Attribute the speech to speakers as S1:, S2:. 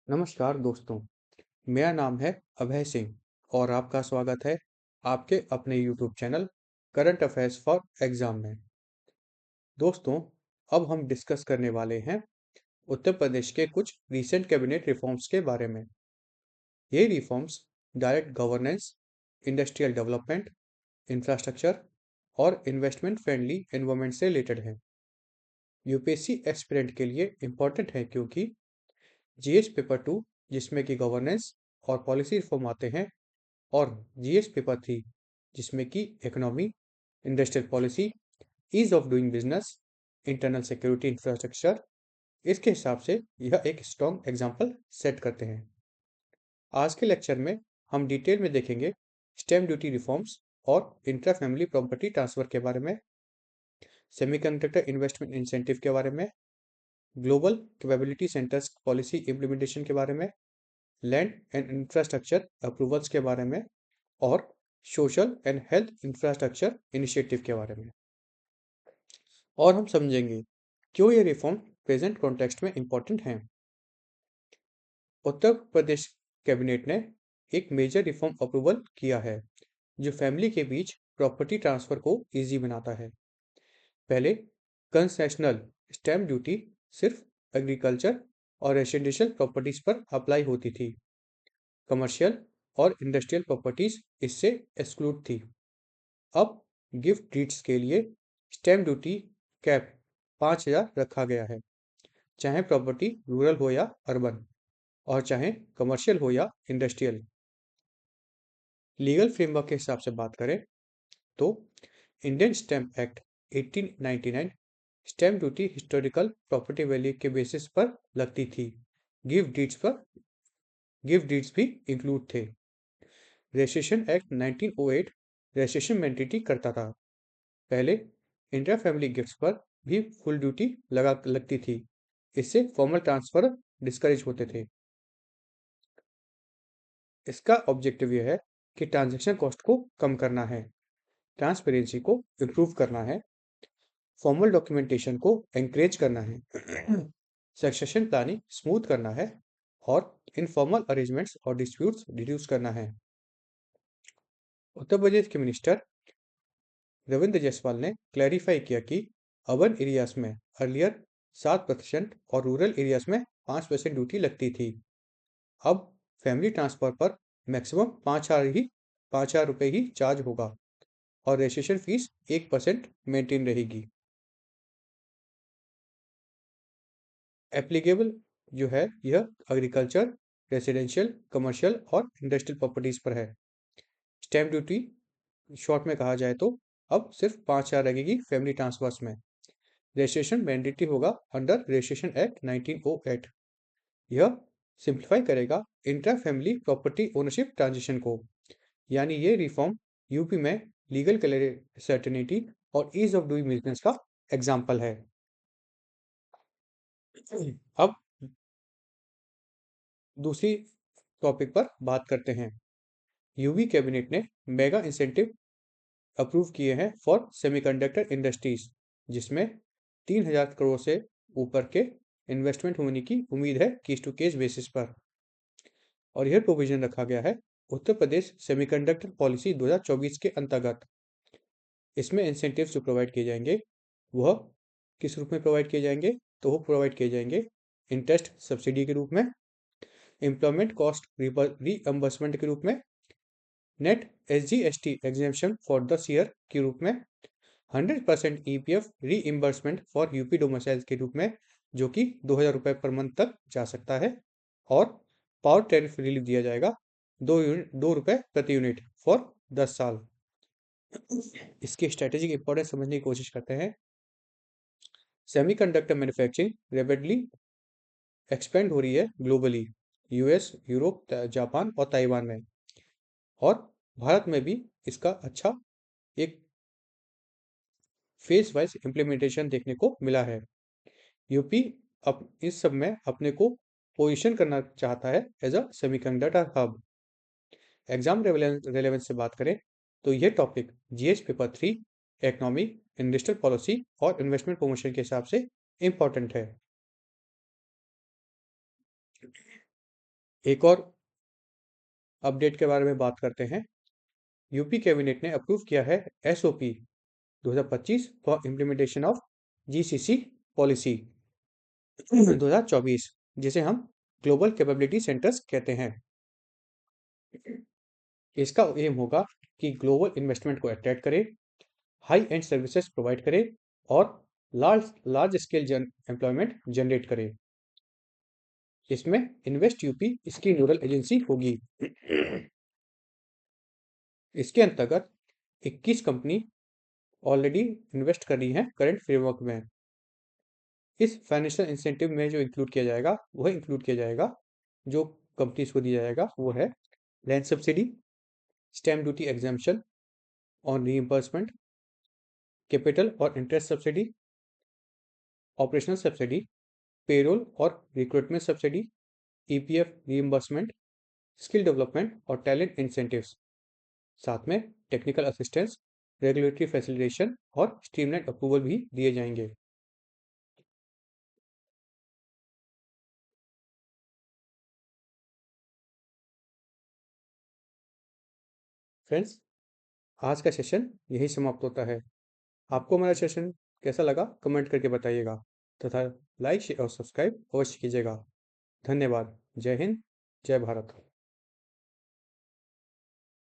S1: नमस्कार दोस्तों, मेरा नाम है अभय सिंह और आपका स्वागत है आपके अपने YouTube channel current affairs for exam में। दोस्तों, अब हम डिस्कस करने वाले हैं उत्तर प्रदेश के कुछ रीसेंट कैबिनेट रिफॉर्म्स के बारे में। ये reforms direct governance, industrial development, infrastructure और इन्वेस्टमेंट फ्रेंडली एनवायरनमेंट से रिलेटेड हैं। यूपीएससी एस्पिरेंट के लिए इम्पोर्टेंट है क्योंकि जीएस पेपर 2 जिसमें कि गवर्नेंस और पॉलिसी रिफॉर्म आते हैं और जीएस पेपर 3 जिसमें कि economy, industrial policy, ease of doing business, internal security infrastructure, इसके हिसाब से यह एक स्ट्रॉन्ग एग्जाम्पल सेट करते हैं। आज के लेक्चर में हम डिटेल में देखेंगे स्टैम्प ड्यूटी रिफॉर्म्स और इंट्रा फैमिली प्रॉपर्टी ट्रांसफर के बारे में, सेमीकंडक्टर इन्वेस्टमेंट इंसेंटिव के बारे में, global capability centres policy implementation के बारे में, लैंड एंड इंफ्रास्ट्रक्चर अप्रूवल्स के बारे में और social and health infrastructure initiative के बारे में। और हम समझेंगे क्यों ये रिफॉर्म प्रेजेंट कॉन्टेक्स्ट में इंपॉर्टेंट हैं। उत्तर प्रदेश कैबिनेट ने एक मेजर रिफॉर्म अप्रूवल किया है जो फैमिली के बीच प्रॉपर्टी ट्रांसफर को इजी बनाता है। पहले कंसेशनल स्टैम्प ड्यूटी सिर्फ एग्रीकल्चर और रेसिडेंशियल प्रॉपर्टीज पर अप्लाई होती थी। कमर्शियल और इंडस्ट्रियल प्रॉपर्टीज इससे एक्सक्लूड थी। अब गिफ्ट डीड्स के लिए स्टैम्प ड्यूटी कैप 5,000 रखा गया है, चाहे प्रॉपर्टी रूरल हो या अर्बन और चाहे कमर्शियल हो या इंडस्ट्रियल। लीगल फ्रेमवर्क के हिसाब से बात करें तो Indian stamp act 1899 stamp duty historical property value के बेसिस पर लगती थी। गिफ्ट डीड्स भी इंक्लूड थे। रजिस्ट्रेशन एक्ट 1908 रजिस्ट्रेशन मैंडेटरी करता था। पहले इंटर फैमिली गिफ्ट्स पर भी फुल ड्यूटी लगती थी। इससे फॉर्मल ट्रांसफर डिस्करेज होते थे। इसका ऑब्जेक्टिव यह है कि ट्रांजैक्शन कॉस्ट को कम करना है, ट्रांसपेरेंसी को इम्प्रूव करना है, फॉर्मल डॉक्यूमेंटेशन को एनकरेज करना है, सक्सेशन प्लानिंग स्मूथ करना है और इनफॉर्मल अरेंजमेंट्स और डिस्प्यूट्स रिड्यूस करना है। उत्तर प्रदेश के मिनिस्टर रविंद्र जायसवाल ने क्लैरिफाई किया कि अर्बन एरियाज में अर्लियर 7% और रूरल एरियाज में 5% ड्यूटी लगती थी। अब फैमिली ट्रांसफर पर मैक्सिमम 5,000 रुपये ही चार्ज होगा और रजिस्ट्रेशन फीस 1% मेंटेन रहेगी। एप्लीकेबल जो है यह एग्रीकल्चर, रेसिडेंशियल, कमर्शियल और इंडस्ट्रियल प्रॉपर्टीज पर है। स्टैम्प ड्यूटी शॉर्ट में कहा जाए तो अब सिर्फ 5,000 लगेगी फैमिली ट्रांसफर्स में। रजिस्ट्रेशन मैंडेटरी होगा अंडर रजिस्ट्रेशन एक्ट 1908। यह सिंप्लीफाई करेगा intra family property ownership transition को। यानी ये रिफॉर्म यूपी में लीगल सर्टेनिटी और ईज ऑफ डूइंग बिजनेस का एग्जाम्पल है। अब दूसरी टॉपिक पर बात करते हैं। यूपी कैबिनेट ने मेगा इंसेंटिव अप्रूव किए हैं फॉर सेमीकंडक्टर इंडस्ट्रीज, जिसमें 3,000 करोड़ से ऊपर के इन्वेस्टमेंट होने की उम्मीद है केस टू केस बेसिस पर। और यह प्रोविजन रखा गया है उत्तर प्रदेश सेमीकंडक्टर पॉलिसी 2024 के अंतर्गत। इसमें इंसेंटिव्स जो प्रोवाइड किए जाएंगे वह किस रूप में प्रोवाइड किए जाएंगे, तो वो प्रोवाइड किए जाएंगे इंटरेस्ट सब्सिडी के रूप में, एम्प्लॉयमेंट कॉस्ट रीअम्बर्समेंट के रूप में, net SGST exemption for the year के रूप में, 100% EPF reimbursement for UP domicile के रूप में जो कि 2,000 रुपये पर मंथ तक जा सकता है, और पावर टैरिफ रिलीफ दिया जाएगा 2 रुपये प्रति यूनिट फॉर 10 साल। इसकी स्ट्रेटेजिक इंपॉर्टेंस समझने की कोशिश करते हैं। सेमीकंडक्टर मैन्युफैक्चरिंग रैपिडली एक्सपेंड हो रही है ग्लोबली, यूएस, यूरोप, जापान और ताइवान में, और भारत में भी इसका अच्छा एक फेज वाइज इम्प्लीमेंटेशन देखने को मिला है। यूपी अब इस सब में अपने को पोजीशन करना चाहता है as a semiconductor hub. Exam relevance से बात करें तो यह topic GS paper 3 economy, industrial policy और इन्वेस्टमेंट प्रमोशन के हिसाब से इंपॉर्टेंट है। एक और अपडेट के बारे में बात करते हैं। यूपी कैबिनेट ने अप्रूव किया है SOP 2025 for implementation of GCC policy 2024, जिसे हम ग्लोबल कैपेबिलिटी सेंटर्स कहते हैं। इसका एम होगा कि ग्लोबल इन्वेस्टमेंट को अट्रैक्ट करे, हाई एंड सर्विसेज प्रोवाइड करे और large large scale employment generate करे। इसमें इन्वेस्ट यूपी इसकी नोडल एजेंसी होगी। इसके अंतर्गत 21 कंपनी ऑलरेडी इन्वेस्ट कर रही हैं करंट फ्रेमवर्क में। इस फाइनेंशियल इंसेंटिव में जो इंक्लूड किया जाएगा जो कंपनीज को दिया जाएगा वो है land subsidy, stamp duty exemption on reimbursement, capital और interest subsidy, operational subsidy, payroll और recruitment subsidy, EPF reimbursement, skill development और टैलेंट इंसेंटिव्स, साथ में टेक्निकल असिस्टेंस, रेगुलेटरी फैसिलिटेशन और स्ट्रीमलाइन अप्रूवल भी दिए जाएंगे। फ्रेंड्स, आज का सेशन यही समाप्त होता है। आपको हमारा सेशन कैसा लगा कमेंट करके बताइएगा तथा लाइक शेयर और सब्सक्राइब अवश्य कीजिएगा। धन्यवाद। जय हिंद, जय भारत।